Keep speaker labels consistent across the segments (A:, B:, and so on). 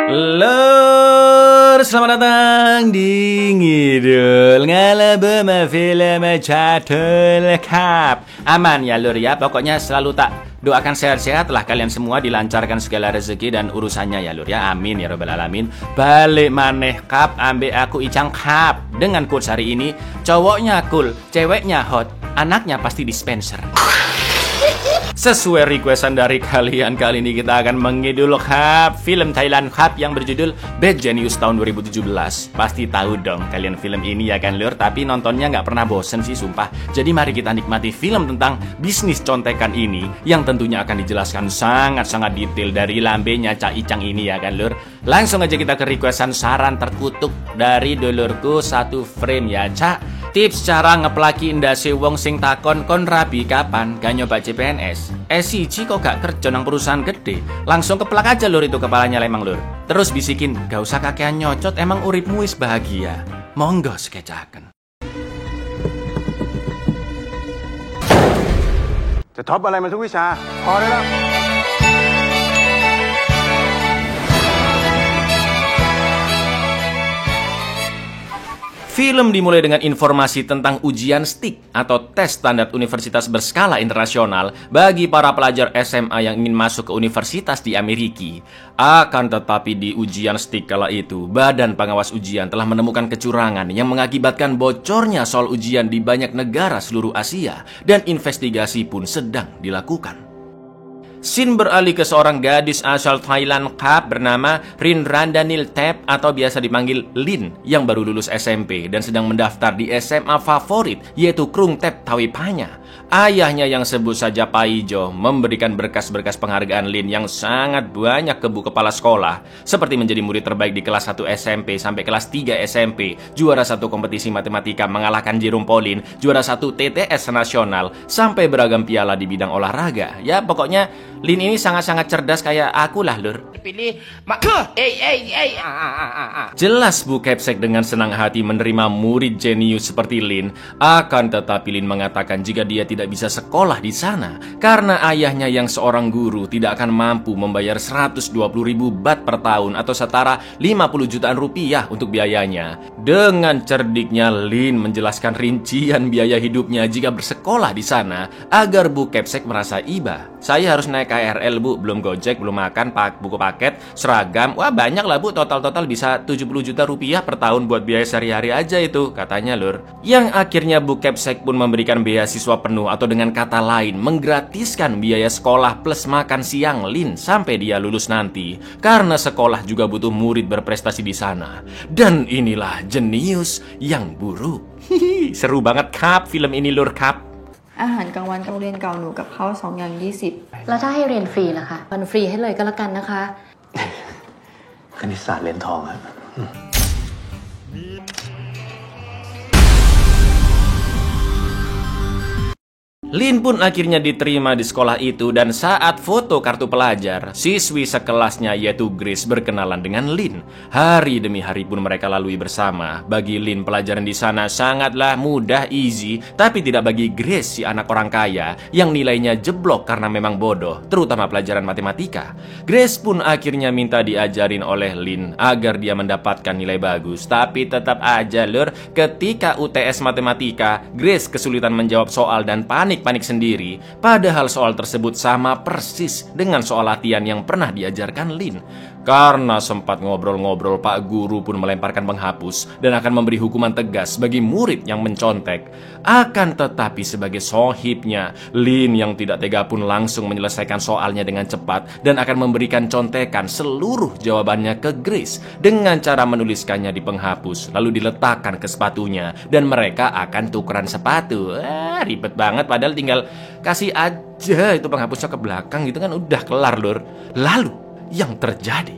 A: Lur, selamat datang di Ngidul Ngalabama Film Jadul Cup. Aman ya Lur ya, pokoknya selalu tak doakan sehat-sehat lah kalian semua, dilancarkan segala rezeki dan urusannya ya Lur ya, amin ya robbal alamin. Balik maneh Kap, ambek aku Icang Kap. Dengan quotes hari ini, cowoknya cool, ceweknya hot, anaknya pasti dispenser. Sesuai requestan dari kalian, kali ini kita akan mengidul Cup, film Thailand Cup yang berjudul Bad Genius tahun 2017. Pasti tahu dong kalian film ini ya kan Lur, tapi nontonnya nggak pernah bosen sih sumpah. Jadi mari kita nikmati film tentang bisnis contekan ini yang tentunya akan dijelaskan sangat-sangat detail dari lambenya Cak Icang ini ya kan Lur. Langsung aja kita ke requestan saran terkutuk dari dulurku satu frame ya Cak. Tips cara ngeplaki ndase wong sing takon kon rabi kapan gak nyoba CPNS. Siji kok gak kerja nang perusahaan gede. Langsung keplak aja Lur itu kepalanya lemang Lur. Terus bisikin, gak usah kakean nyocot, emang uripmu wis bahagia. Monggo skecaken.
B: จะท็อปอะไรมาทุกวิชาพอได้แล้ว
A: Film dimulai dengan informasi tentang ujian STIK atau tes standar universitas berskala internasional bagi para pelajar SMA yang ingin masuk ke universitas di Amerika. Akan tetapi di ujian STIK kala itu, Badan Pengawas Ujian telah menemukan kecurangan yang mengakibatkan bocornya soal ujian di banyak negara seluruh Asia dan investigasi pun sedang dilakukan. Scene beralih ke seorang gadis asal Thailand Kap bernama Rin Randanil Tep atau biasa dipanggil Lin yang baru lulus SMP dan sedang mendaftar di SMA favorit yaitu Krung Tep Tawipanya. Ayahnya yang sebut saja Paijo memberikan berkas-berkas penghargaan Lin yang sangat banyak ke bu kepala sekolah, seperti menjadi murid terbaik di kelas 1 SMP sampai kelas 3 SMP, juara 1 kompetisi matematika mengalahkan Jerome Pauline, juara 1 TTS nasional, sampai beragam piala di bidang olahraga. Ya pokoknya Lin ini sangat-sangat cerdas kayak aku lah Lur. Jelas Bu Kepsek dengan senang hati menerima murid jenius seperti Lin. Akan tetapi Lin mengatakan jika dia tidak bisa sekolah di sana karena ayahnya yang seorang guru tidak akan mampu membayar 120.000 baht per tahun atau setara 50 jutaan rupiah untuk biayanya. Dengan cerdiknya Lin menjelaskan rincian biaya hidupnya jika bersekolah di sana agar Bu Kepsek merasa iba. Saya harus naik KRL Bu, belum Gojek, belum makan, buku paket, seragam. Wah banyak lah Bu, total bisa 70 juta rupiah per tahun buat biaya sehari-hari aja itu, katanya Lur. Yang akhirnya Bu Kepsek pun memberikan beasiswa penuh atau dengan kata lain menggratiskan biaya sekolah plus makan siang Lin sampai dia lulus nanti. Karena sekolah juga butuh murid berprestasi di sana. Dan inilah jenius yang buruk. Hihi, seru banget Kap film ini Lur Kap.
C: อาหารกลางวันกับโรงเรียนเก่าหนูกับข้าว2 อย่าง 20
D: แล้วถ้าให้เรียนฟรีล่ะคะมันฟรีให้เลยก็แล้วกันนะคะ
B: คณิตศาสตร์เหรียญทองครับ
A: Lin pun akhirnya diterima di sekolah itu dan saat foto kartu pelajar, siswi sekelasnya yaitu Grace berkenalan dengan Lin. Hari demi hari pun mereka lalui bersama. Bagi Lin pelajaran di sana sangatlah mudah, easy, tapi tidak bagi Grace si anak orang kaya yang nilainya jeblok karena memang bodoh, terutama pelajaran matematika. Grace pun akhirnya minta diajarin oleh Lin agar dia mendapatkan nilai bagus. Tapi tetap aja Lur, ketika UTS matematika, Grace kesulitan menjawab soal dan panik sendiri, padahal soal tersebut sama persis dengan soal latihan yang pernah diajarkan Lin. Karena sempat ngobrol-ngobrol, Pak Guru pun melemparkan penghapus dan akan memberi hukuman tegas bagi murid yang mencontek. Akan tetapi sebagai sohibnya, Lin yang tidak tega pun langsung menyelesaikan soalnya dengan cepat dan akan memberikan contekan seluruh jawabannya ke Grace dengan cara menuliskannya di penghapus lalu diletakkan ke sepatunya dan mereka akan tukeran sepatu. Ribet banget, padahal tinggal kasih aja itu penghapusnya ke belakang gitu kan udah kelar Lur. Lalu yang terjadi,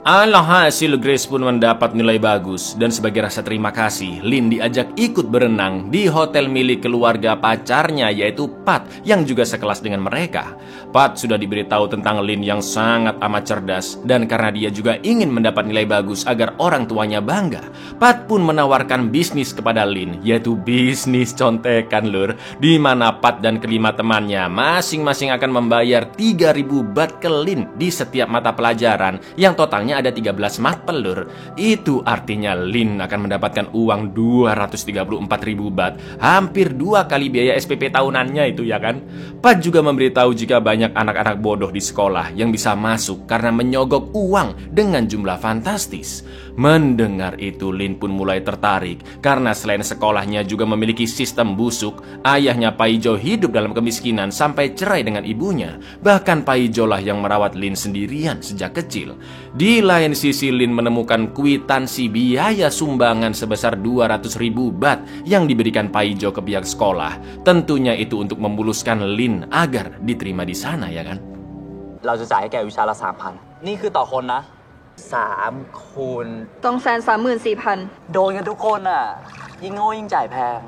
A: Alhasil Grace pun mendapat nilai bagus dan sebagai rasa terima kasih, Lin diajak ikut berenang di hotel milik keluarga pacarnya yaitu Pat yang juga sekelas dengan mereka. Pat sudah diberitahu tentang Lin yang sangat amat cerdas dan karena dia juga ingin mendapat nilai bagus agar orang tuanya bangga, Pat pun menawarkan bisnis kepada Lin yaitu bisnis contekan lur, di mana Pat dan kelima temannya masing-masing akan membayar 3.000 baht ke Lin di setiap mata pelajaran yang totalnya ada 13 mat pelur. Itu artinya Lin akan mendapatkan uang 234.000 baht, hampir 2 kali biaya SPP tahunannya itu ya kan. Pat juga memberitahu jika banyak anak-anak bodoh di sekolah yang bisa masuk karena menyogok uang dengan jumlah fantastis. Mendengar itu Lin pun mulai tertarik karena selain sekolahnya juga memiliki sistem busuk. Ayahnya Paijo hidup dalam kemiskinan sampai cerai dengan ibunya. Bahkan Paijo lah yang merawat Lin sendirian sejak kecil. Di lain sisi Lin menemukan kwitansi biaya sumbangan sebesar 200.000 baht yang diberikan Paijo ke pihak sekolah. Tentunya itu untuk memuluskan Lin agar diterima di sana ya kan.
E: เราจะจ่ายให้แกวิชาละ 3,000 นี่คือต่อคนนะ3 คน
C: 234,000
E: โดนกันทุกคนอ่ะยิ่งโง่ยิ่งจ่ายแพง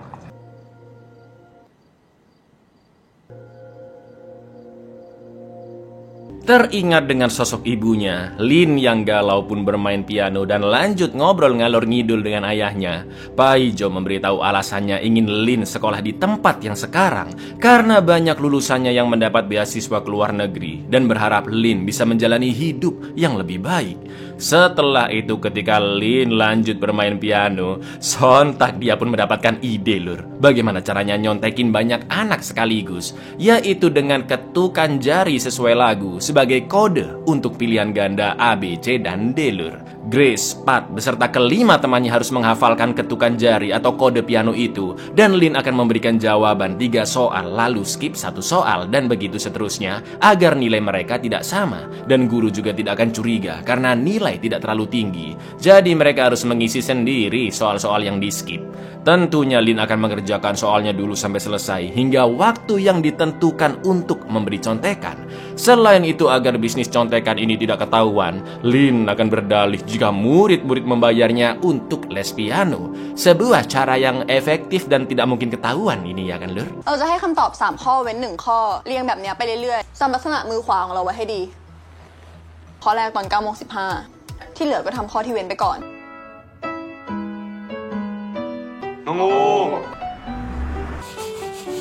A: Teringat dengan sosok ibunya, Lin yang galau pun bermain piano dan lanjut ngobrol ngalor ngidul dengan ayahnya. Paijo memberitahu alasannya ingin Lin sekolah di tempat yang sekarang karena banyak lulusannya yang mendapat beasiswa ke luar negeri dan berharap Lin bisa menjalani hidup yang lebih baik. Setelah itu ketika Lin lanjut bermain piano, sontak dia pun mendapatkan ide lur. Bagaimana caranya nyontekin banyak anak sekaligus, yaitu dengan ketukan jari sesuai lagu sebagai kode untuk pilihan ganda A, B, C, dan D lur. Grace, Pat, beserta kelima temannya harus menghafalkan ketukan jari atau kode piano itu dan Lin akan memberikan jawaban 3 soal lalu skip 1 soal dan begitu seterusnya agar nilai mereka tidak sama dan guru juga tidak akan curiga karena nilai tidak terlalu tinggi. Jadi mereka harus mengisi sendiri soal-soal yang di skip. Tentunya Lin akan mengerjakan soalnya dulu sampai selesai hingga waktu yang ditentukan untuk memberi contekan. Selain itu agar bisnis contekan ini tidak ketahuan, Lin akan berdalih jika murid-murid membayarnya untuk les piano. Sebuah cara yang efektif dan tidak mungkin ketahuan ini ya kan lur.
F: เราจะให้คำตอบ3ข้อเว้น1ข้อเรียงแบบนี้ไปเรื่อยๆจำลักษณะมือขวาของเราไว้ให้ดีข้อแรกตอน 9:15 ที่เหลือก็ทำข้อที่เว้นไปก่อน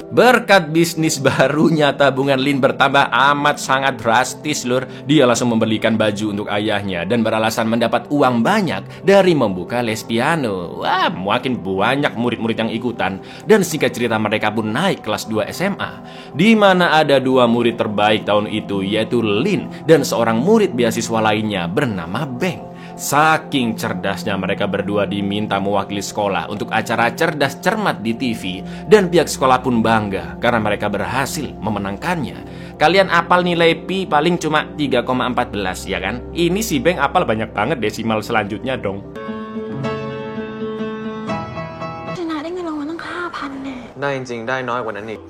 A: Berkat bisnis barunya, tabungan Lin bertambah amat sangat drastis lur. Dia langsung membelikan baju untuk ayahnya dan beralasan mendapat uang banyak dari membuka les piano. Wah, makin banyak murid-murid yang ikutan. Dan singkat cerita mereka pun naik kelas 2 SMA, di mana ada 2 murid terbaik tahun itu yaitu Lin dan seorang murid beasiswa lainnya bernama Beng. Saking cerdasnya mereka berdua diminta mewakili sekolah untuk acara cerdas cermat di TV dan pihak sekolah pun bangga karena mereka berhasil memenangkannya. Kalian apal nilai pi paling cuma 3,14 ya kan? Ini si Beng apal banyak banget desimal selanjutnya dong.
F: ชนะได้เงินรางวัลตั้ง 5,000 แน่
G: ได้จริงๆได้น้อยกว่านั้นอีก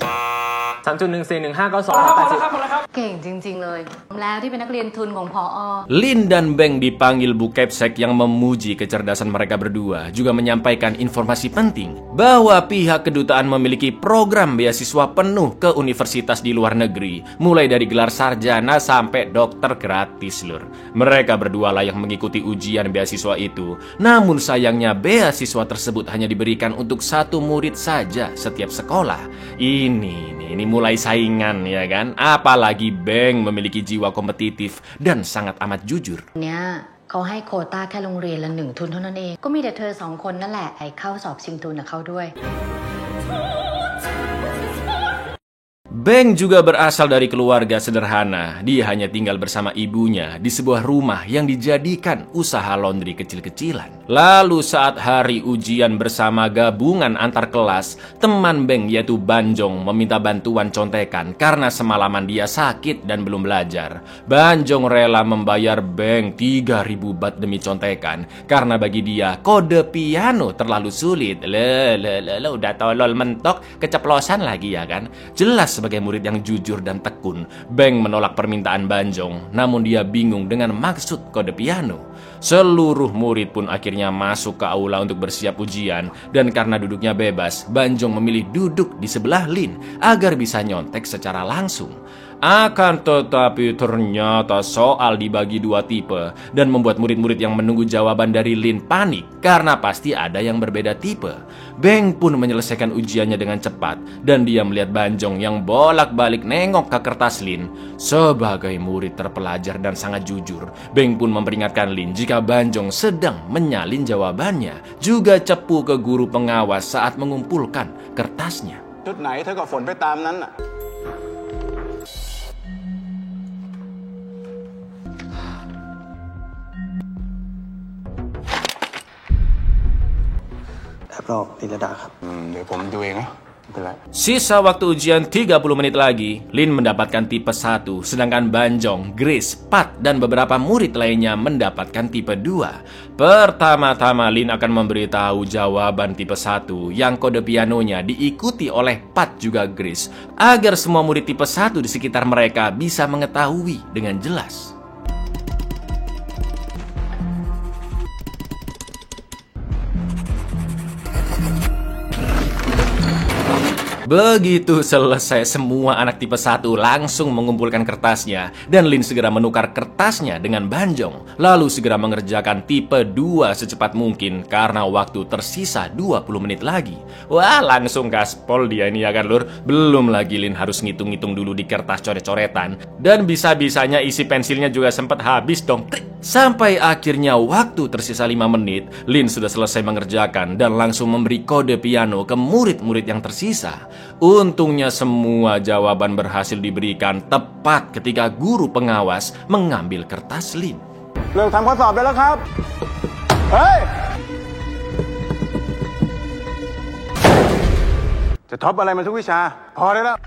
E: 3.141592
D: เก่งจริงๆเลยแล้วที่เป็นนักเรียนทุนของผอ.
A: Lin dan Beng dipanggil Bu Kepsek yang memuji kecerdasan mereka berdua, juga menyampaikan informasi penting bahwa pihak kedutaan memiliki program beasiswa penuh ke universitas di luar negeri, mulai dari gelar sarjana sampai dokter gratis lur. Mereka berdua layak mengikuti ujian beasiswa itu, namun sayangnya beasiswa tersebut hanya diberikan untuk 1 murid saja setiap sekolah. Ini mulai saingan ya kan? Apalagi Beng memiliki jiwa kompetitif dan sangat amat jujur.
D: เนี่ยเขาให้โควต้าแค่โรงเรียนละ1 ทุนเท่านั้นเองก็มีแต่เธอ2 คนนั่นแหละไอ้เข้าสอบชิงทุนกับเขาด้วย
A: Beng juga berasal dari keluarga sederhana. Dia hanya tinggal bersama ibunya di sebuah rumah yang dijadikan usaha laundry kecil-kecilan. Lalu saat hari ujian bersama gabungan antar kelas, teman Beng yaitu Banjong meminta bantuan contekan karena semalaman dia sakit dan belum belajar. Banjong rela membayar Beng 3.000 baht demi contekan karena bagi dia kode piano terlalu sulit. Udah tolol mentok, keceplosan lagi ya kan? Jelas sebagai murid yang jujur dan tekun, Beng menolak permintaan Banjong, namun dia bingung dengan maksud kode piano. Seluruh murid pun akhirnya masuk ke aula untuk bersiap ujian, dan karena duduknya bebas, Banjong memilih duduk di sebelah Lin agar bisa nyontek secara langsung. Akan tetapi ternyata soal dibagi dua tipe dan membuat murid-murid yang menunggu jawaban dari Lin panik karena pasti ada yang berbeda tipe. Beng pun menyelesaikan ujiannya dengan cepat dan dia melihat Banjong yang bolak-balik nengok ke kertas Lin. Sebagai murid terpelajar dan sangat jujur, Beng pun memperingatkan Lin jika Banjong sedang menyalin jawabannya, juga cepu ke guru pengawas saat mengumpulkan kertasnya.
B: ชุดไหนเท่ากับฝนไปตามนั้นน่ะ เดี๋ยวผมดูเองนะ
A: Sisa waktu ujian 30 menit lagi, Lin mendapatkan tipe 1, sedangkan Banjong, Grace, Pat, dan beberapa murid lainnya mendapatkan tipe 2. Pertama-tama Lin akan memberitahu jawaban tipe 1 yang kode pianonya diikuti oleh Pat juga Grace, agar semua murid tipe 1 di sekitar mereka bisa mengetahui dengan jelas. Begitu selesai, semua anak tipe 1 langsung mengumpulkan kertasnya dan Lin segera menukar kertasnya dengan Banjong, lalu segera mengerjakan tipe 2 secepat mungkin karena waktu tersisa 20 menit lagi. Wah, langsung gaspol dia ini ya kan lur. Belum lagi Lin harus ngitung-ngitung dulu di kertas coret-coretan dan bisa-bisanya isi pensilnya juga sempat habis dong. Sampai akhirnya waktu tersisa 5 menit, Lin sudah selesai mengerjakan dan langsung memberi kode piano ke murid-murid yang tersisa. Untungnya semua jawaban berhasil diberikan tepat ketika guru pengawas mengambil kertas Lin.
B: เลิกทำข้อสอบได้แล้วครับ เฮ้ย จะท็อปอะไรมาทุกวิชา พอได้แล้ว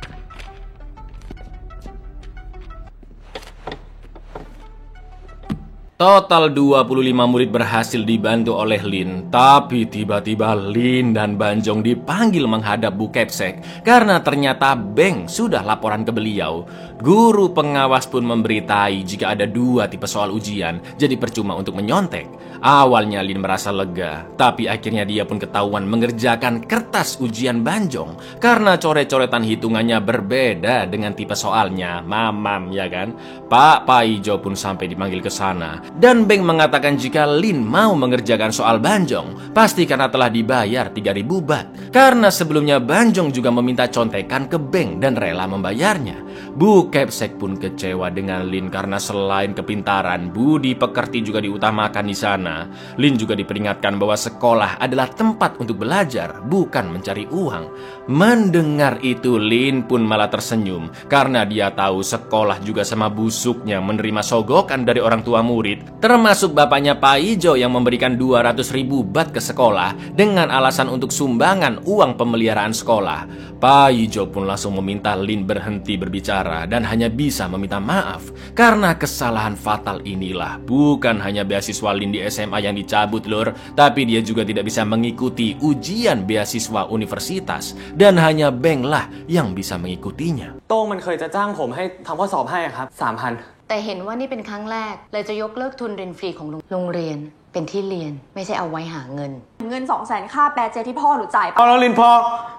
A: Total 25 murid berhasil dibantu oleh Lin, tapi tiba-tiba Lin dan Banjong dipanggil menghadap Bu Kepsek karena ternyata Beng sudah laporan ke beliau. Guru pengawas pun memberitai jika ada 2 tipe soal ujian, jadi percuma untuk menyontek. Awalnya Lin merasa lega, tapi akhirnya dia pun ketahuan mengerjakan kertas ujian Banjong karena coret-coretan hitungannya berbeda dengan tipe soalnya. Mamam ya kan? Pak Paijo pun sampai dipanggil ke sana. Dan Beng mengatakan jika Lin mau mengerjakan soal Banjong, pasti karena telah dibayar 3.000 baht. Karena sebelumnya Banjong juga meminta contekan ke Beng dan rela membayarnya. Bu Kepsek pun kecewa dengan Lin karena selain kepintaran, budi pekerti juga diutamakan di sana. Lin juga diperingatkan bahwa sekolah adalah tempat untuk belajar, bukan mencari uang. Mendengar itu, Lin pun malah tersenyum karena dia tahu sekolah juga sama busuknya menerima sogokan dari orang tua murid, termasuk bapaknya Paijo yang memberikan 200.000 baht ke sekolah dengan alasan untuk sumbangan uang pemeliharaan sekolah. Paijo pun langsung meminta Lin berhenti berbicara dan hanya bisa meminta maaf karena kesalahan fatal inilah bukan hanya beasiswa Lin di SMA yang dicabut lur, tapi dia juga tidak bisa mengikuti ujian beasiswa universitas dan hanya Beng lah yang bisa mengikutinya.
G: โต้งมันเคยจะจ้างผมให้ทำข้อสอบให้ครับ 3,000
D: แต่เห็นว่านี่เป็นครั้งแรกเลยจะยกเลิกทุนเรียนฟรีของโรงเรียนเป็นที่เรียนไม่ใช่เอาไว้หาเงิน
F: เงิน 200,000 ค่าแปลเจที่พ่อหนูจ่ายไป
B: เอาแล้วลินพอ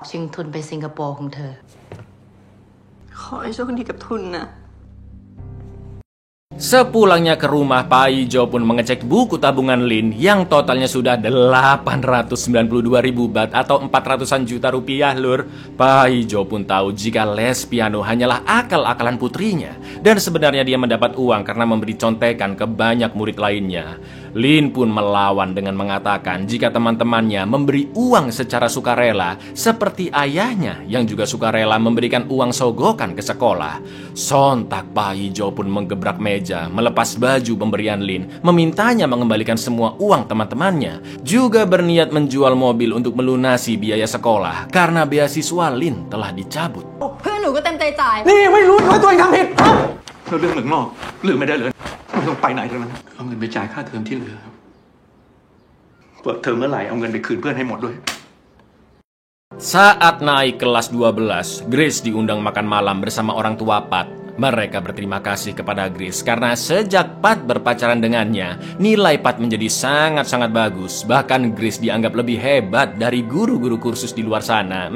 D: ชิงทุนไปสิงคโปร์ของเธอ
F: ขอให้โชคดีกับทุนนะ
A: Sepulangnya ke rumah, Paijo pun mengecek buku tabungan Lin yang totalnya sudah 892.000 baht atau 400-an juta rupiah lur. Paijo pun tahu jika les piano hanyalah akal-akalan putrinya dan sebenarnya dia mendapat uang karena memberi contekan ke banyak murid lainnya. Lin pun melawan dengan mengatakan jika teman-temannya memberi uang secara sukarela seperti ayahnya yang juga sukarela memberikan uang sogokan ke sekolah. Sontak Paijo pun menggebrak meja, melepas baju pemberian Lin, memintanya mengembalikan semua uang teman-temannya, juga berniat menjual mobil untuk melunasi biaya sekolah karena beasiswa Lin telah dicabut.
F: เพื่อนหนูก็เต็มใจจ่าย
B: นี่ไม่รู้ว่าตัวเองทำผิดเราเรื่องหนึ่งนอกลืมไม่ได้เลยไม่ต้องไปไหนทั้งนั้นเอาเงินไปจ่ายค่าเทอมที่เหลือเปิดเทอมเมื่อไหร่เอาเงินไปคืนเพื่อนให้หมดด้วย
A: Saat naik kelas 12, Grace diundang makan malam bersama orang tua Pat. Mereka berterima kasih kepada Grace karena sejak Pat berpacaran dengannya, nilai Pat menjadi sangat-sangat bagus. Bahkan Grace dianggap lebih hebat dari guru-guru kursus di luar sana.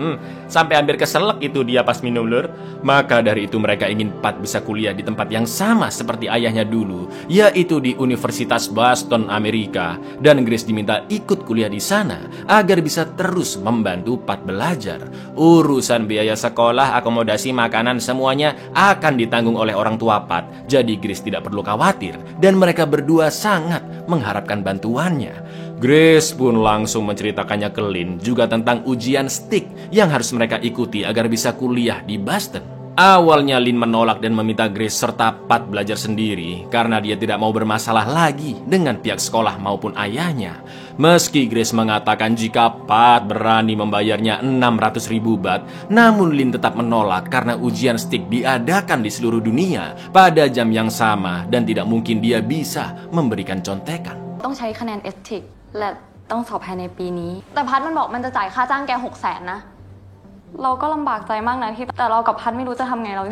A: Sampai hampir keselak itu dia pas minum, lur. Maka dari itu mereka ingin Pat bisa kuliah di tempat yang sama seperti ayahnya dulu, yaitu di Universitas Boston, Amerika. Dan Grace diminta ikut kuliah di sana agar bisa terus membantu Pat belajar. Urusan biaya sekolah, akomodasi, makanan, semuanya akan ditanggung oleh orang tua Pat. Jadi Grace tidak perlu khawatir dan mereka berdua sangat mengharapkan bantuannya. Grace pun langsung menceritakannya ke Lynn juga tentang ujian STIK yang harus mereka ikuti agar bisa kuliah di Boston. Awalnya Lynn menolak dan meminta Grace serta Pat belajar sendiri karena dia tidak mau bermasalah lagi dengan pihak sekolah maupun ayahnya. Meski Grace mengatakan jika Pat berani membayarnya 600.000 baht, namun Lynn tetap menolak karena ujian STIK diadakan di seluruh dunia pada jam yang sama dan tidak mungkin dia bisa memberikan contekan.
H: ต้องใช้คะแนน STIC และต้องสอบภายในปีนี้แต่พัดมันบอกมันจะจ่ายค่าจ้างแก 600,000 นะเราก็ลำบากใจมากนะที่แต่เรากับพัดไม่รู้จะทำไงเรา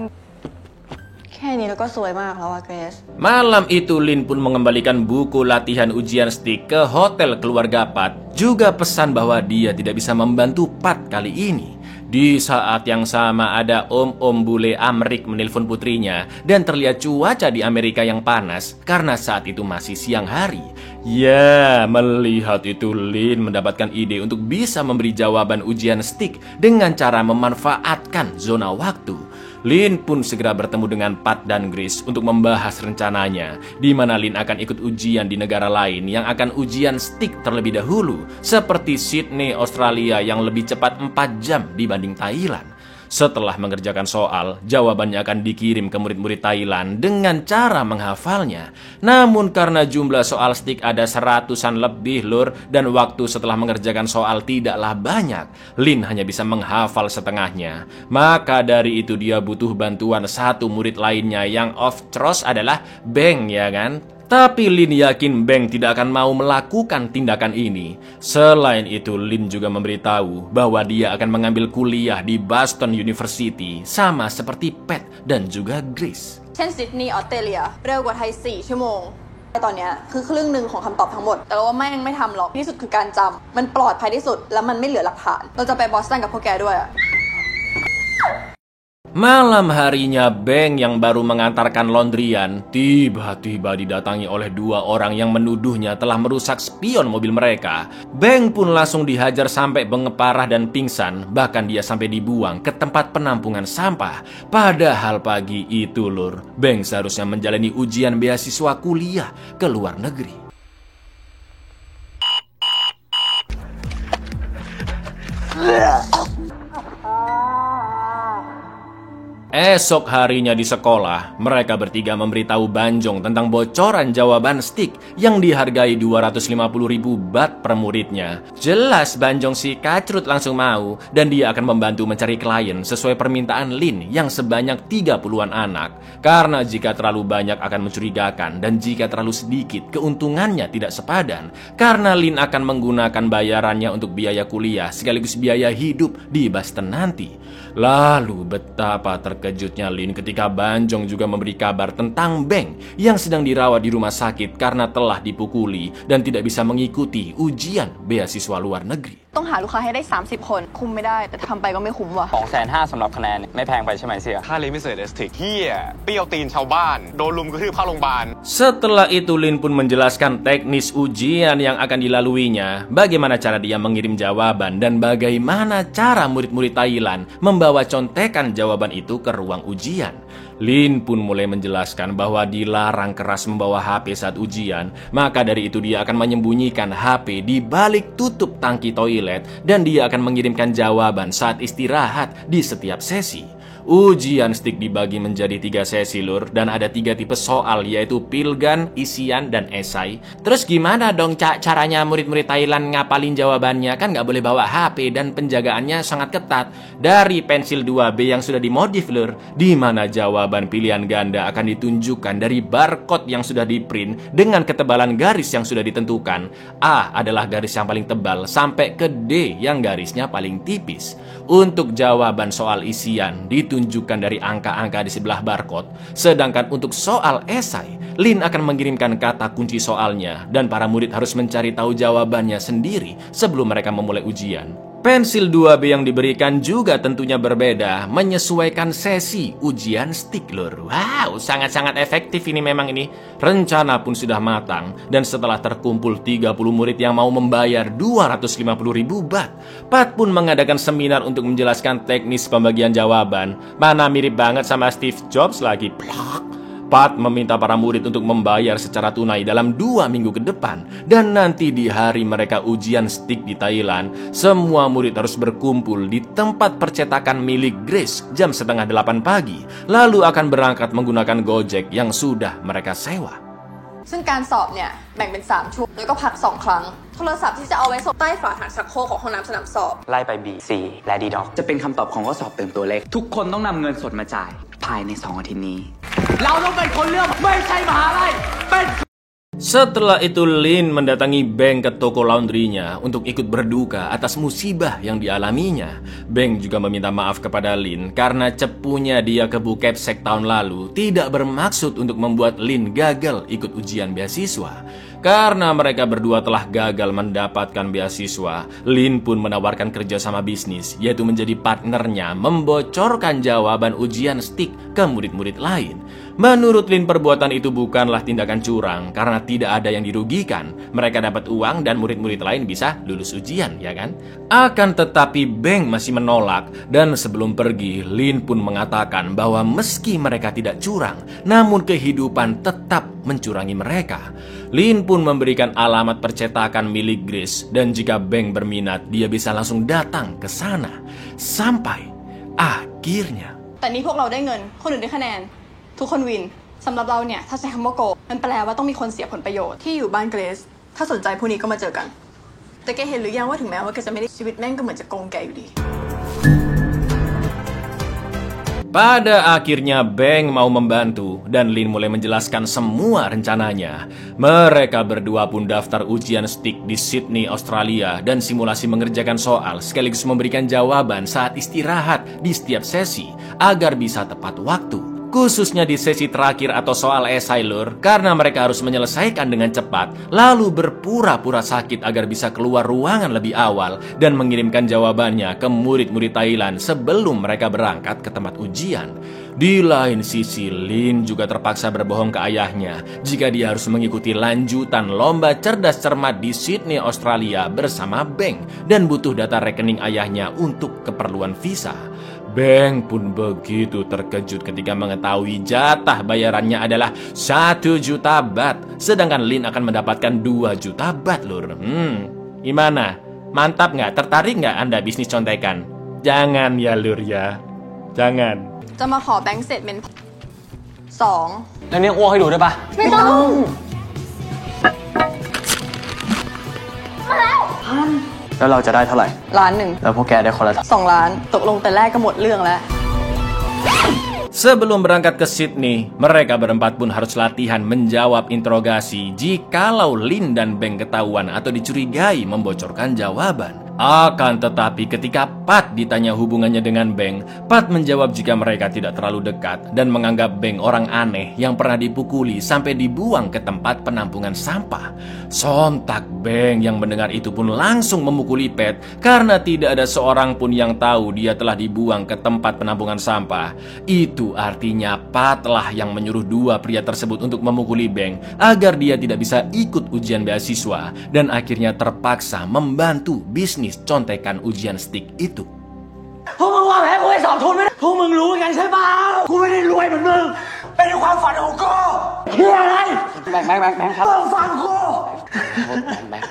F: แค่นี้แล้วก็สวยมากแล้วอะเกรซ
A: Malam itu Lynn pun mengembalikan buku latihan ujian STIK ke hotel keluarga Pat. Juga pesan bahwa dia tidak bisa membantu Pat kali ini. Di saat yang sama ada om-om bule Amrik menelpon putrinya dan terlihat cuaca di Amerika yang panas karena saat itu masih siang hari. Ya, melihat itu Lynn mendapatkan ide untuk bisa memberi jawaban ujian STIK dengan cara memanfaatkan zona waktu. Lynn pun segera bertemu dengan Pat dan Grace untuk membahas rencananya, di mana Lynn akan ikut ujian di negara lain yang akan ujian STIK terlebih dahulu, seperti Sydney, Australia yang lebih cepat 4 jam dibanding Thailand. Setelah mengerjakan soal, jawabannya akan dikirim ke murid-murid Thailand dengan cara menghafalnya. Namun karena jumlah soal STIK ada 100-an lebih, lur, dan waktu setelah mengerjakan soal tidaklah banyak, Lynn hanya bisa menghafal setengahnya. Maka dari itu dia butuh bantuan satu murid lainnya yang of course adalah Beng, ya kan? Tapi Lynn yakin Beng tidak akan mau melakukan tindakan ini. Selain itu, Lynn juga memberitahu bahwa dia akan mengambil kuliah di Boston University, sama seperti Pat dan juga Grace.
F: เช่นซิดนีย์ออสเตรเลียเร็วกว่าไทย4 ชั่วโมงตอนนี้คือครึ่งหนึ่งของคำตอบทั้งหมดแต่เราว่าแม่งไม่ทำหรอกที่สุดคือการจำมันปลอดภัยที่สุดแล้วมันไม่เหลือหลักฐานเราจะไปบอสตันกับพวกแกด้วยอะ
A: Malam harinya Beng yang baru mengantarkan laundryan tiba-tiba didatangi oleh 2 orang yang menuduhnya telah merusak spion mobil mereka. Beng pun langsung dihajar sampai bengep parah dan pingsan, bahkan dia sampai dibuang ke tempat penampungan sampah. Padahal pagi itu, lur, Beng seharusnya menjalani ujian beasiswa kuliah ke luar negeri. Esok harinya di sekolah, mereka bertiga memberitahu Banjong tentang bocoran jawaban STIK yang dihargai 250.000 baht per muridnya. Jelas Banjong si kacrut langsung mau dan dia akan membantu mencari klien sesuai permintaan Lynn yang sebanyak 30-an anak. Karena jika terlalu banyak akan mencurigakan dan jika terlalu sedikit keuntungannya tidak sepadan. Karena Lynn akan menggunakan bayarannya untuk biaya kuliah sekaligus biaya hidup di Boston nanti. Lalu betapa terkejutnya Lynn ketika Banjong juga memberi kabar tentang Beng yang sedang dirawat di rumah sakit karena telah dipukuli dan tidak bisa mengikuti ujian beasiswa luar negeri.
F: ต้องหาลูกค้าให้ได้30 คนคุมไม่ได้แต่ทำไปก็ไม่คุ้มว่ะ
E: 250,000 สำหรับคะแนนไม่แพงไปใช่ไหมเสี่ย
I: ค่าเรียนพิเศษ STIC เฮียเปรี้ยวตีนชาวบ้านโดนลุมกระทืบเข้าโรงพยาบาล
A: Setelah itu Lynn pun menjelaskan teknis ujian yang akan dilaluinya, bagaimana cara dia mengirim jawaban dan bagaimana cara murid-murid Thailand membawa contekan jawaban itu ke ruang ujian. Lynn pun mulai menjelaskan bahwa dilarang keras membawa HP saat ujian, maka dari itu dia akan menyembunyikan HP di balik tutup tangki toilet dan dia akan mengirimkan jawaban saat istirahat di setiap sesi. Ujian stick dibagi menjadi 3 sesi lur, dan ada 3 tipe soal, yaitu pilgan, isian, dan esai. Terus gimana dong caranya murid-murid Thailand ngapalin jawabannya? Kan nggak boleh bawa HP dan penjagaannya sangat ketat. Dari pensil 2B yang sudah dimodif lur, di mana jawaban pilihan ganda akan ditunjukkan dari barcode yang sudah di-print dengan ketebalan garis yang sudah ditentukan. A adalah garis yang paling tebal sampai ke D yang garisnya paling tipis. Untuk jawaban soal isian ditunjukkan dari angka-angka di sebelah barcode, sedangkan untuk soal esai, Lin akan mengirimkan kata kunci soalnya dan para murid harus mencari tahu jawabannya sendiri sebelum mereka memulai ujian. Pensil 2B yang diberikan juga tentunya berbeda, menyesuaikan sesi ujian stick lur. Wow, sangat-sangat efektif ini memang ini. Rencana pun sudah matang, dan setelah terkumpul 30 murid yang mau membayar 250.000 baht, Pat pun mengadakan seminar untuk menjelaskan teknis pembagian jawaban. Mana mirip banget sama Steve Jobs lagi. Plak. Pat meminta para murid untuk membayar secara tunai dalam 2 minggu ke depan. Dan nanti di hari mereka ujian stick di Thailand, semua murid harus berkumpul di tempat percetakan milik Grace jam 7:30 pagi. Lalu akan berangkat menggunakan Gojek yang sudah mereka sewa.
F: ซึ่งการสอบเนี่ยแบ่งเป็น3ช่วงแล้วก็พัก2ครั้งโทรศัพท์ที่จะเอาไว้ส่งใต้ฝาถังชักโครกของห้องน้ำสนามสอบ
E: ไล่ไป B C และ D Doc จะเป็นคำตอบของข้อสอบเติมตัวเลขทุกคนต้องนำเงินสดมาจ่ายภายใน2 อาทิตย์นี้เราต้องเป็นคนเลือกไม่ใช่มหาลัยเป็น
A: Setelah itu Lin mendatangi Beng ke toko laundrynya untuk ikut berduka atas musibah yang dialaminya. Beng juga meminta maaf kepada Lin karena cepunya dia ke Bukepsek tahun lalu tidak bermaksud untuk membuat Lin gagal ikut ujian beasiswa. Karena mereka berdua telah gagal mendapatkan beasiswa, Lin pun menawarkan kerjasama bisnis, yaitu menjadi partnernya membocorkan jawaban ujian stick ke murid-murid lain. Menurut Lin, perbuatan itu bukanlah tindakan curang karena tidak ada yang dirugikan. Mereka dapat uang dan murid-murid lain bisa lulus ujian, ya kan? Akan tetapi Beng masih menolak, dan sebelum pergi, Lin pun mengatakan bahwa meski mereka tidak curang, namun kehidupan tetap mencurangi mereka. Lin pun memberikan alamat percetakan milik Grace, dan jika Beng berminat, dia bisa langsung datang ke sana. Sampai akhirnya
F: แต่นี้พวกเราได้เงินคนอื่นได้คะแนนทุกคนวินสำหรับเราเนี่ยถ้าใช้คำว่าโกงมันแปลว่าต้องมีคนเสียผลประโยชน์ที่อยู่บ้านเกรซถ้าสนใจพวกนี้ก็มาเจอกันแต่แกเห็นหรือยังว่าถึงแม้ว่าแกจะไม่ได้ชีวิตแม่งก็เหมือนจะโกงแกอยู่ดี
A: Pada akhirnya Beng mau membantu dan Lin mulai menjelaskan semua rencananya. Mereka berdua pun daftar ujian stick di Sydney, Australia dan simulasi mengerjakan soal sekaligus memberikan jawaban saat istirahat di setiap sesi agar bisa tepat waktu. Khususnya di sesi terakhir atau soal esai lur, karena mereka harus menyelesaikan dengan cepat, lalu berpura-pura sakit agar bisa keluar ruangan lebih awal dan mengirimkan jawabannya ke murid-murid Thailand sebelum mereka berangkat ke tempat ujian. Di lain sisi, Lin juga terpaksa berbohong ke ayahnya jika dia harus mengikuti lanjutan lomba cerdas cermat di Sydney, Australia bersama Beng dan butuh data rekening ayahnya untuk keperluan visa. Beng pun begitu terkejut ketika mengetahui jatah bayarannya adalah 1 juta baht, sedangkan Lin akan mendapatkan 2 juta baht lur. Gimana? Mantap nggak? Tertarik nggak Anda bisnis contekan? Jangan ya lur ya, jangan.
F: จะมาขอแบงค์สเตทเมนต์2
G: แล้วเนี่ยอ้วกให้ดูได้ปะ
F: ไม่ต้อง
E: แล้วเราจะได้เท่าไหร่
F: ล้านหนึ่ง
E: แล้วพวกแกได้คนละ
F: 2 ล้านตกลงแต่แรกก็หมดเรื่องแล้ว
A: Sebelum berangkat ke Sydney, mereka berempat pun harus latihan menjawab interogasi jikalau Lin dan Beng ketahuan atau dicurigai membocorkan jawaban. Akan tetapi ketika Pat ditanya hubungannya dengan Beng, Pat menjawab jika mereka tidak terlalu dekat dan menganggap Beng orang aneh yang pernah dipukuli sampai dibuang ke tempat penampungan sampah. Sontak Beng yang mendengar itu pun langsung memukuli Pat karena tidak ada seorang pun yang tahu dia telah dibuang ke tempat penampungan sampah. Itu artinya Pat lah yang menyuruh dua pria tersebut untuk memukuli Beng agar dia tidak bisa ikut ujian beasiswa dan akhirnya terpaksa membantu bisnis contekan ujian stick itu.
E: พวกมึงวางแผนกูให้สอบทุนไม่ได้พวกมึงรู้กันใช่เปล่ากูไม่ได้รวยเหมือนมึงเป็นความฝันของกูเฮียอะไรแบงครับมึงฟังกูแบง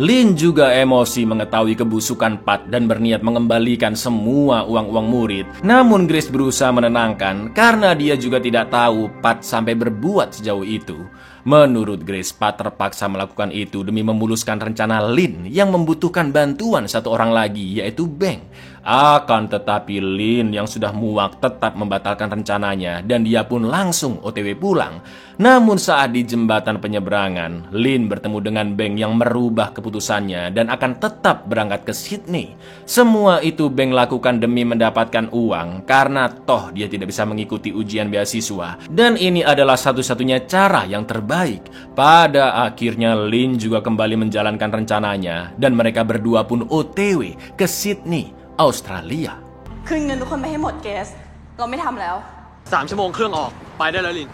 A: Lin juga emosi mengetahui kebusukan Pat dan berniat mengembalikan semua uang-uang murid. Namun Grace berusaha menenangkan karena dia juga tidak tahu Pat sampai berbuat sejauh itu. Menurut Grace, Pat terpaksa melakukan itu demi memuluskan rencana Lin yang membutuhkan bantuan satu orang lagi, yaitu Beng. Akan tetapi Lin yang sudah muak tetap membatalkan rencananya dan dia pun langsung OTW pulang. Namun saat di jembatan penyeberangan, Lin bertemu dengan Beng yang merubah keputusannya dan akan tetap berangkat ke Sydney. Semua itu Beng lakukan demi mendapatkan uang karena toh dia tidak bisa mengikuti ujian beasiswa. Dan ini adalah satu-satunya cara yang terbaik. Pada akhirnya Lin juga kembali menjalankan rencananya dan mereka berdua pun OTW ke Sydney, Australia.
F: คืนเงินทุกคนไปให้หมดเกสเราไม่ทำแล้ว
G: 3 ชั่วโมงเครื่องออกไปได้แล้วลิน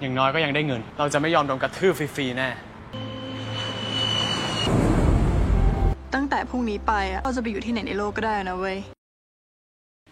G: อย่างน้อยก็ยังได้เงินเราจะไม่ยอมโดนกระทืบฟรีๆแน่
F: ตั้งแต่พรุ่งนี้ไปอะเราจะไปอยู่ที่ไหนในโลกก็ได้นะเว้ย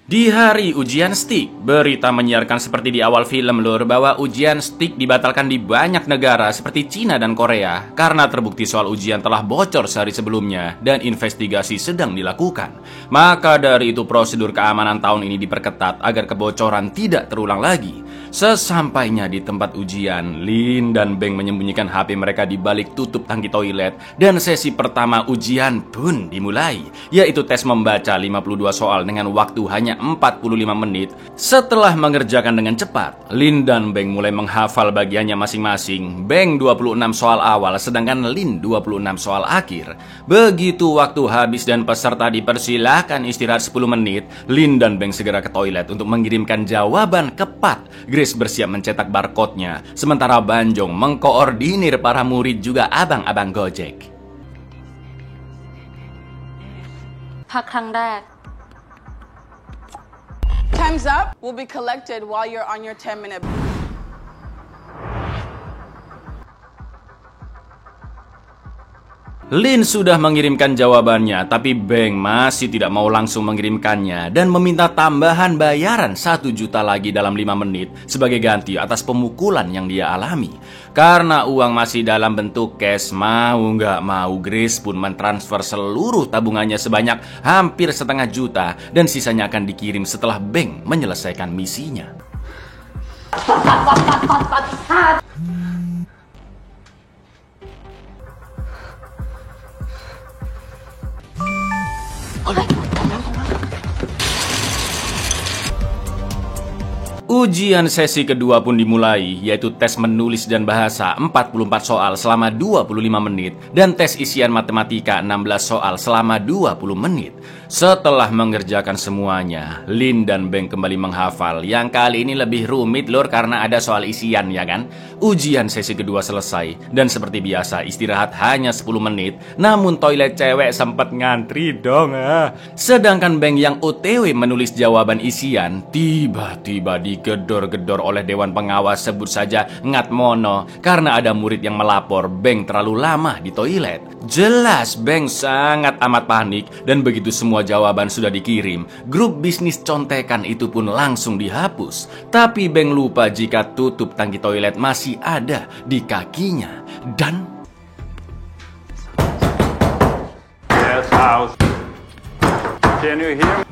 A: Di hari ujian STIK, berita menyiarkan seperti di awal film lur bahwa ujian STIK dibatalkan di banyak negara seperti Cina dan Korea karena terbukti soal ujian telah bocor sehari sebelumnya dan investigasi sedang dilakukan. Maka dari itu prosedur keamanan tahun ini diperketat agar kebocoran tidak terulang lagi. Sesampainya di tempat ujian, Lin dan Beng menyembunyikan HP mereka di balik tutup tangki toilet dan sesi pertama ujian pun dimulai, yaitu tes membaca 52 soal dengan waktu hanya 45 menit. Setelah mengerjakan dengan cepat, Lin dan Beng mulai menghafal bagiannya masing-masing. Beng 26 soal awal, sedangkan Lin 26 soal akhir. Begitu waktu habis dan peserta dipersilahkan istirahat 10 menit, Lin dan Beng segera ke toilet untuk mengirimkan jawaban ke Pat. Grace bersiap mencetak barcode-nya, sementara Banjong mengkoordinir para murid juga abang-abang Gojek.
H: พักครั้งแรก
J: Time's up will be collected while you're on your 10-minute.
A: Lin sudah mengirimkan jawabannya, tapi Beng masih tidak mau langsung mengirimkannya dan meminta tambahan bayaran 1 juta lagi dalam 5 menit sebagai ganti atas pemukulan yang dia alami. Karena uang masih dalam bentuk cash, mau nggak mau Grace pun mentransfer seluruh tabungannya sebanyak hampir 0,5 juta dan sisanya akan dikirim setelah Beng menyelesaikan misinya. Ujian sesi kedua pun dimulai, yaitu tes menulis dan bahasa 44 soal selama 25 menit dan tes isian matematika 16 soal selama 20 menit. Setelah mengerjakan semuanya, Lin dan Beng kembali menghafal. Yang kali ini lebih rumit lur karena ada soal isian ya kan. Ujian sesi kedua selesai dan seperti biasa istirahat hanya 10 menit. Namun toilet cewek sempat ngantri dong. Sedangkan Beng yang OTW menulis jawaban isian tiba-tiba digedor-gedor oleh Dewan Pengawas, sebut saja Ngatmono, karena ada murid yang melapor Beng terlalu lama di toilet. Jelas Beng sangat amat panik dan begitu semua jawaban sudah dikirim, grup bisnis contekan itu pun langsung dihapus. Tapi Beng lupa jika tutup tangki toilet masih ada di kakinya dan
I: Yes, house. Can you hear me?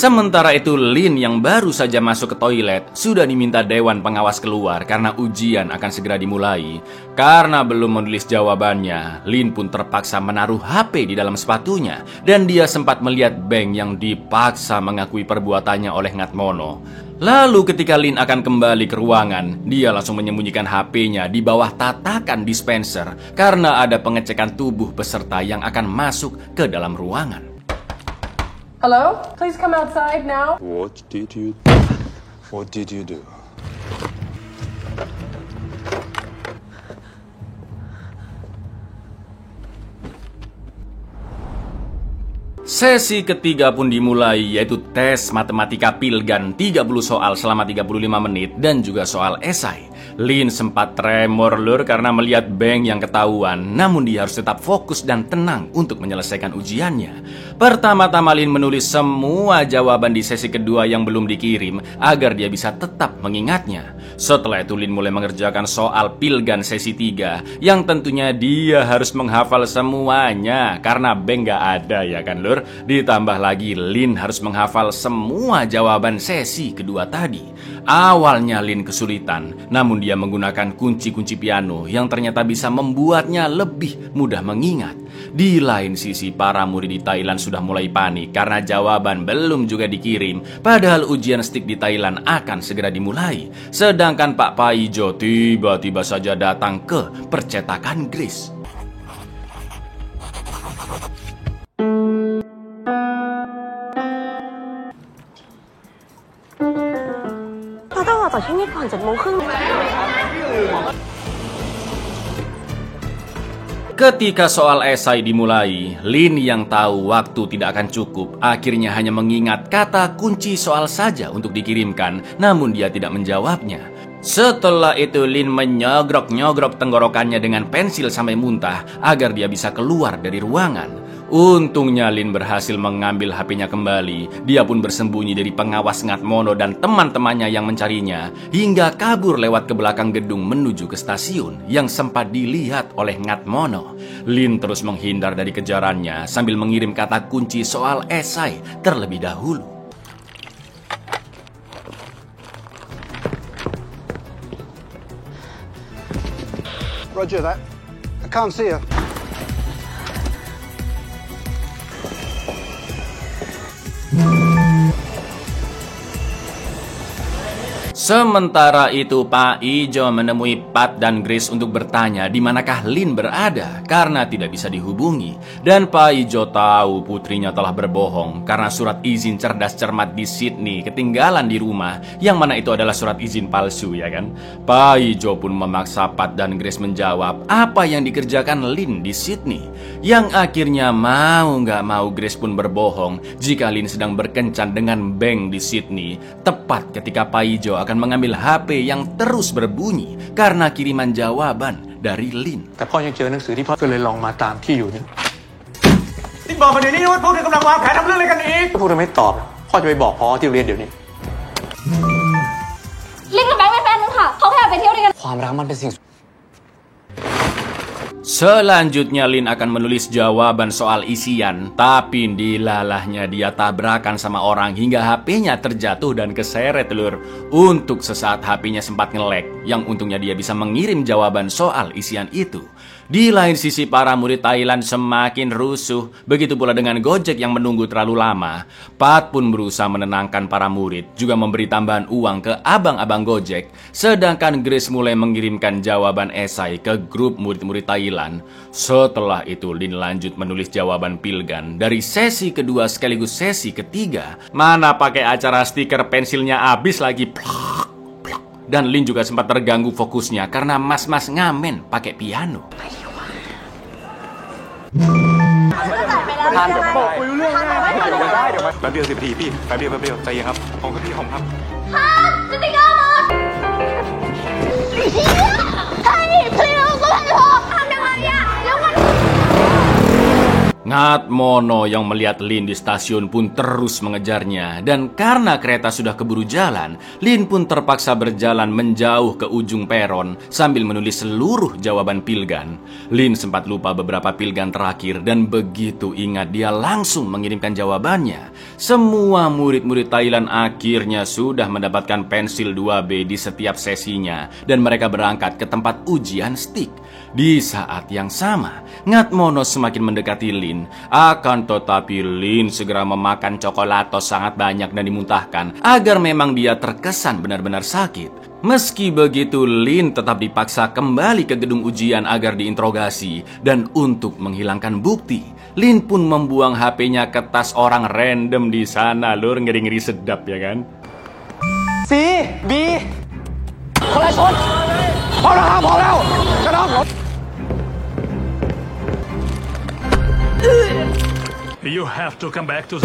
A: sementara itu Lin yang baru saja masuk ke toilet sudah diminta Dewan Pengawas keluar karena ujian akan segera dimulai. Karena belum menulis jawabannya, Lin pun terpaksa menaruh HP di dalam sepatunya dan dia sempat melihat Beng yang dipaksa mengakui perbuatannya oleh Ngatmono. Lalu ketika Lin akan kembali ke ruangan, dia langsung menyembunyikan HP-nya di bawah tatakan dispenser karena ada pengecekan tubuh peserta yang akan masuk ke dalam ruangan.
J: Hello? Please come outside now.
I: What did you do?
A: Sesi ketiga pun dimulai, yaitu tes matematika Pilgan 30 soal selama 35 menit dan juga soal esai. Lin sempat tremor lur karena melihat Beng yang ketahuan. Namun dia harus tetap fokus dan tenang untuk menyelesaikan ujiannya. Pertama-tama Lin menulis semua jawaban di sesi kedua yang belum dikirim agar dia bisa tetap mengingatnya. Setelah itu Lin mulai mengerjakan soal Pilgan sesi 3 yang tentunya dia harus menghafal semuanya karena Beng gak ada ya kan lur. Ditambah lagi Lin harus menghafal semua jawaban sesi kedua tadi. Awalnya Lin kesulitan, namun dia menggunakan kunci-kunci piano yang ternyata bisa membuatnya lebih mudah mengingat. Di lain sisi, para murid di Thailand sudah mulai panik karena jawaban belum juga dikirim, padahal ujian stik di Thailand akan segera dimulai. Sedangkan Pak Paijo tiba-tiba saja datang ke percetakan Grace. Ketika soal esai dimulai, Lin yang tahu waktu tidak akan cukup, akhirnya hanya mengingat kata kunci soal saja untuk dikirimkan, namun dia tidak menjawabnya. Setelah itu Lin menyogrok-nyogrok tenggorokannya dengan pensil sampai muntah agar dia bisa keluar dari ruangan. Untungnya Lin berhasil mengambil HP-nya kembali. Dia pun bersembunyi dari pengawas Ngatmono dan teman-temannya yang mencarinya hingga kabur lewat ke belakang gedung menuju ke stasiun yang sempat dilihat oleh Ngatmono. Lin terus menghindar dari kejarannya sambil mengirim kata kunci soal esai terlebih dahulu.
K: Roger that. I can't see her.
A: Sementara itu Pak Ijo menemui Pat dan Grace untuk bertanya di manakah Lin berada karena tidak bisa dihubungi. Dan Pak Ijo tahu putrinya telah berbohong karena surat izin cerdas cermat di Sydney ketinggalan di rumah, yang mana itu adalah surat izin palsu ya kan. Pak Ijo pun memaksa Pat dan Grace menjawab apa yang dikerjakan Lin di Sydney, yang akhirnya mau nggak mau Grace pun berbohong jika Lin sedang berkencan dengan Beng di Sydney tepat ketika Pak Ijo akan mengambil HP yang terus berbunyi karena kiriman jawaban dari Lin.
B: แต่พ่อยังเจอหนังสือที่พ่อก็เลยลองมาตามที่อยู่นี่
E: นี่บอกมาเดี๋ยวนี้ว่าพวกเธอกำลังวางแผนทำเรื่องอะไรกันอีก
B: พวกเธอไม่ตอบพ่อจะไปบอกพ่อที่โรงเรียนเดี๋ยวนี้
H: ลินกับแบงค์เป็นแฟนกันค่ะเขาแค่ไปเที่ยวด้วยกัน
B: ความรักมันเป็นสิ่ง
A: Selanjutnya Lin akan menulis jawaban soal isian, tapi dilalahnya dia tabrakan sama orang hingga HP-nya terjatuh dan keseret lur. Untuk sesaat HP-nya sempat nge-lag, yang untungnya dia bisa mengirim jawaban soal isian itu. Di lain sisi para murid Thailand semakin rusuh, begitu pula dengan Gojek yang menunggu terlalu lama. Pat pun berusaha menenangkan para murid, juga memberi tambahan uang ke abang-abang Gojek. Sedangkan Grace mulai mengirimkan jawaban esai ke grup murid-murid Thailand. Setelah itu Lin lanjut menulis jawaban Pilgan dari sesi kedua sekaligus sesi ketiga. Mana pakai acara stiker pensilnya habis lagi. Dan Lin juga sempat terganggu fokusnya karena mas-mas ngamen pakai piano.
B: ทานจะบอกคุยเรื่องง่ายเดี๋ยวได้เดี๋ยวแป๊บเดียว10 นาทีพี่แป๊บเดียวใจเย็นครับผมครับพี่ผมครับ
H: สติกเกอร์หมดเฮ้ยพลีสก็ให้พอทำยังไงอะแล้วมัน
A: Ngatmono yang melihat Lin di stasiun pun terus mengejarnya. Dan karena kereta sudah keburu jalan, Lin pun terpaksa berjalan menjauh ke ujung peron sambil menulis seluruh jawaban Pilgan. Lin sempat lupa beberapa Pilgan terakhir dan begitu ingat dia langsung mengirimkan jawabannya. Semua murid-murid Thailand akhirnya sudah mendapatkan pensil 2B di setiap sesinya dan mereka berangkat ke tempat ujian stik. Di saat yang sama, Ngatmono semakin mendekati Lin. Akan tetapi Lin segera memakan coklatos sangat banyak dan dimuntahkan agar memang dia terkesan benar-benar sakit. Meski begitu, Lin tetap dipaksa kembali ke gedung ujian agar diinterogasi. Dan untuk menghilangkan bukti, Lin pun membuang HP-nya ke tas orang random di sana. Lur, ngeri-ngeri sedap ya kan?
E: C B คนละชนพอแล้วครับพอแล้วจะน้องผม
L: You have to come back to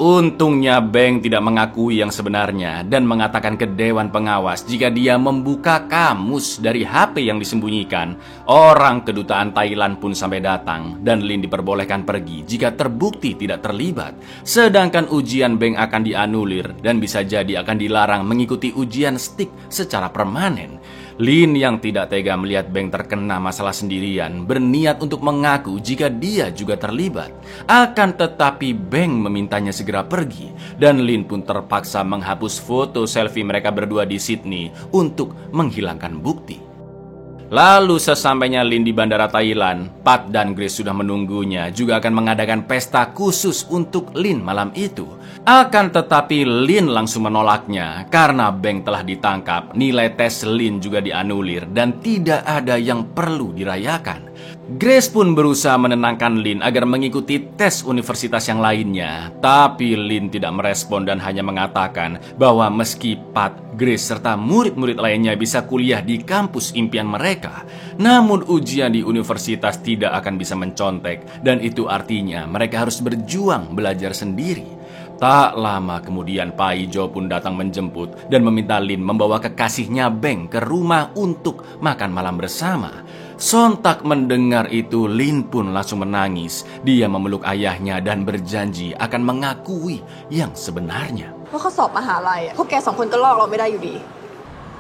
A: Untungnya Beng tidak mengakui yang sebenarnya dan mengatakan ke Dewan Pengawas jika dia membuka kamus dari HP yang disembunyikan. Orang kedutaan Thailand pun sampai datang dan Lin diperbolehkan pergi jika terbukti tidak terlibat. Sedangkan ujian Beng akan dianulir dan bisa jadi akan dilarang mengikuti ujian stick secara permanen. Lin yang tidak tega melihat Beng terkena masalah sendirian berniat untuk mengaku jika dia juga terlibat. Akan tetapi Beng memintanya segera pergi dan Lin pun terpaksa menghapus foto selfie mereka berdua di Sydney untuk menghilangkan bukti. Lalu sesampainya Lin di bandara Thailand, Pat dan Grace sudah menunggunya juga akan mengadakan pesta khusus untuk Lin malam itu. Akan tetapi Lin langsung menolaknya karena Beng telah ditangkap, nilai tes Lin juga dianulir dan tidak ada yang perlu dirayakan. Grace pun berusaha menenangkan Lin agar mengikuti tes universitas yang lainnya. Tapi Lin tidak merespon dan hanya mengatakan bahwa meski Pat, Grace serta murid-murid lainnya bisa kuliah di kampus impian mereka, namun ujian di universitas tidak akan bisa mencontek dan itu artinya mereka harus berjuang belajar sendiri. Tak lama kemudian Pai Jo pun datang menjemput dan meminta Lin membawa kekasihnya Beng ke rumah untuk makan malam bersama. Sontak mendengar itu, Lin pun langsung menangis. Dia memeluk ayahnya dan berjanji akan mengakui yang sebenarnya.
F: ว่าเขาสอบมหาลัยพวกแก2 คนก็ลอกเราไม่ได้อยู่ดี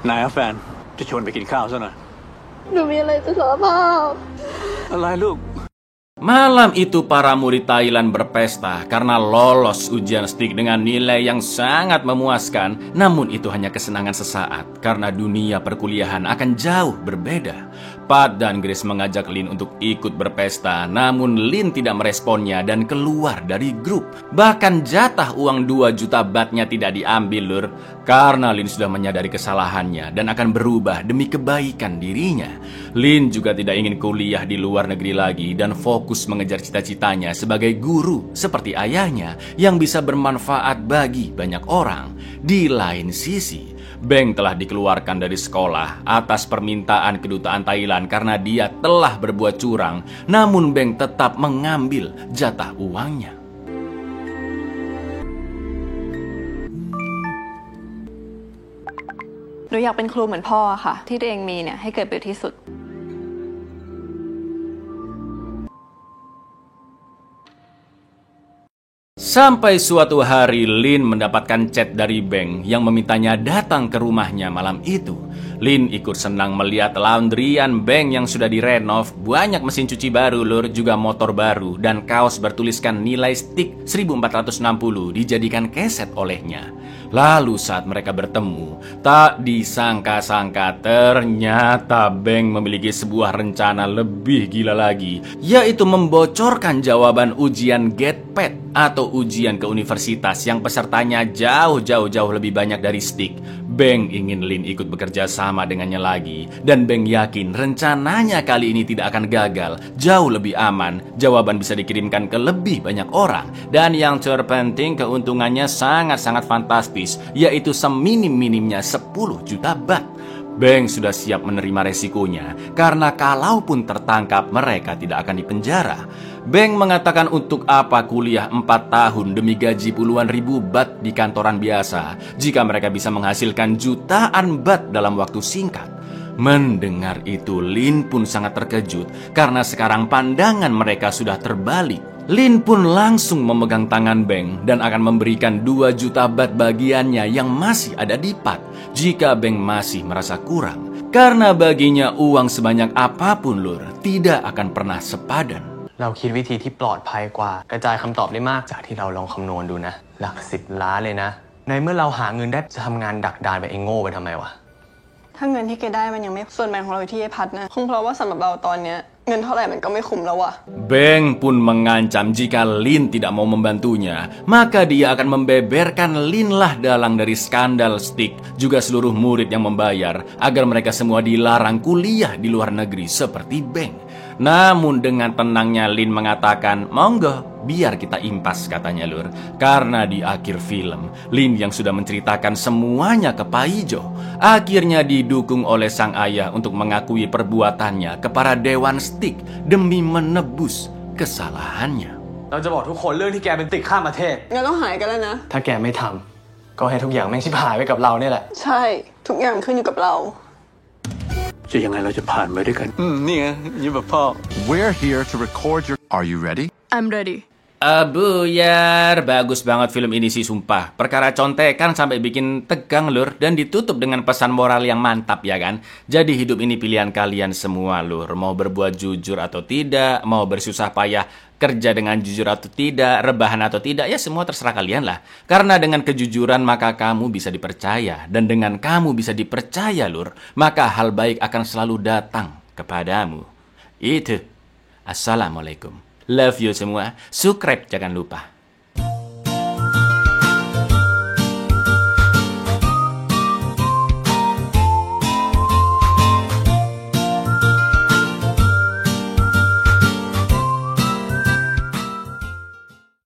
K: นายแฟนจะชวนไปกินข้าวซะหน่อย
F: หนูมีอะไรจะสารภาพ
K: อะไรลูก
A: Malam itu para murid Thailand berpesta karena lolos ujian stick dengan nilai yang sangat memuaskan. Namun itu hanya kesenangan sesaat karena dunia perkuliahan akan jauh berbeda. Pat dan Grace mengajak Lin untuk ikut berpesta, namun Lin tidak meresponnya dan keluar dari grup. Bahkan jatah uang 2 juta bahtnya tidak diambil lur, karena Lin sudah menyadari kesalahannya dan akan berubah demi kebaikan dirinya. Lin juga tidak ingin kuliah di luar negeri lagi dan fokus mengejar cita-citanya sebagai guru seperti ayahnya yang bisa bermanfaat bagi banyak orang. Di lain sisi, Beng telah dikeluarkan dari sekolah atas permintaan kedutaan Thailand karena dia telah berbuat curang, namun Beng tetap mengambil jatah uangnya.
F: หนูอยากเป็นครูเหมือนพ่อค่ะที่ตัวเองมีเนี่ยให้เกิดประโยชน์ที่สุด
A: Sampai suatu hari Lin mendapatkan chat dari Beng yang memintanya datang ke rumahnya malam itu. Lin ikut senang melihat laundryan Beng yang sudah direnov, banyak mesin cuci baru lur, juga motor baru dan kaos bertuliskan nilai stick 1460 dijadikan keset olehnya. Lalu saat mereka bertemu, tak disangka-sangka ternyata Beng memiliki sebuah rencana lebih gila lagi, yaitu membocorkan jawaban ujian GETPAD atau ujian ke universitas yang pesertanya jauh lebih banyak dari stick. Beng ingin Lin ikut bekerja sama dengannya lagi, dan Beng yakin rencananya kali ini tidak akan gagal, jauh lebih aman, jawaban bisa dikirimkan ke lebih banyak orang, dan yang terpenting keuntungannya sangat-sangat fantastis, yaitu seminim-minimnya 10 juta baht. Beng sudah siap menerima resikonya, karena kalaupun tertangkap mereka tidak akan dipenjara. Beng mengatakan untuk apa kuliah 4 tahun demi gaji puluhan ribu baht di kantoran biasa, jika mereka bisa menghasilkan jutaan baht dalam waktu singkat. Mendengar itu, Lin pun sangat terkejut, karena sekarang pandangan mereka sudah terbalik. Lin pun langsung memegang tangan Beng dan akan memberikan 2 juta baht bagiannya yang masih ada di Pat jika Beng masih merasa kurang. Karena baginya uang sebanyak apapun lur tidak akan pernah sepadan.
G: เราคิดวิธีที่ปลอดภัยกว่ากระจายคำตอบได้มากจากที่เราลองคำนวณดูนะหลัก10 ล้านเลยนะในเมื่อเราหาเงินได้จะทำงานดักดานไปเองโง่ไปทำไมวะ
F: ถ้าเงินที่แกได้มันยังไม่ส่วนแบ่งของเราอยู่ที่ไอ้พัดนะคงเพราะว่าสำหรับเราตอนเนี้ยเงินเท่าไหร่มันก็ไม่คุ้มแล้วอะ
A: Beng pun mengancam jika Lin tidak mau membantunya, maka dia akan membeberkan Lin lah dalang dari skandal stick, juga seluruh murid yang membayar agar mereka semua dilarang kuliah di luar negeri seperti Beng. Namun dengan tenangnya Lin mengatakan, monggo, biar kita impas katanya lur. Karena di akhir film, Lin yang sudah menceritakan semuanya ke Pai Jo, akhirnya didukung oleh sang ayah untuk mengakui perbuatannya kepada Dewan Stick demi menebus kesalahannya.
G: เราจะบอกทุกคนเรื่องที่แกเป็นติดข้ามประเทศ
F: งั้นต้องหายกันแล้วนะ
G: ถ้าแกไม่ทำก็ให้ทุกอย่างแม่งชิบหายไปกับเราเนี่ยแหละ
F: ใช่ทุกอย่างขึ้นอยู่กับเรา
B: จะยังไงเราจะผ่านไปด้วยกัน นี่ไงยิ้มแบบพ่อ
M: We're here to record your... Are you ready?
F: I'm ready.
A: Buyar, bagus banget film ini sih sumpah. Perkara contekan sampai bikin tegang lur. Dan ditutup dengan pesan moral yang mantap ya kan. Jadi hidup ini pilihan kalian semua lur. Mau berbuat jujur atau tidak, mau bersusah payah kerja dengan jujur atau tidak, rebahan atau tidak, ya semua terserah kalian lah. Karena dengan kejujuran maka kamu bisa dipercaya. Dan dengan kamu bisa dipercaya lur, maka hal baik akan selalu datang kepadamu. Itu. Assalamualaikum. Love you semua. Subscribe jangan lupa.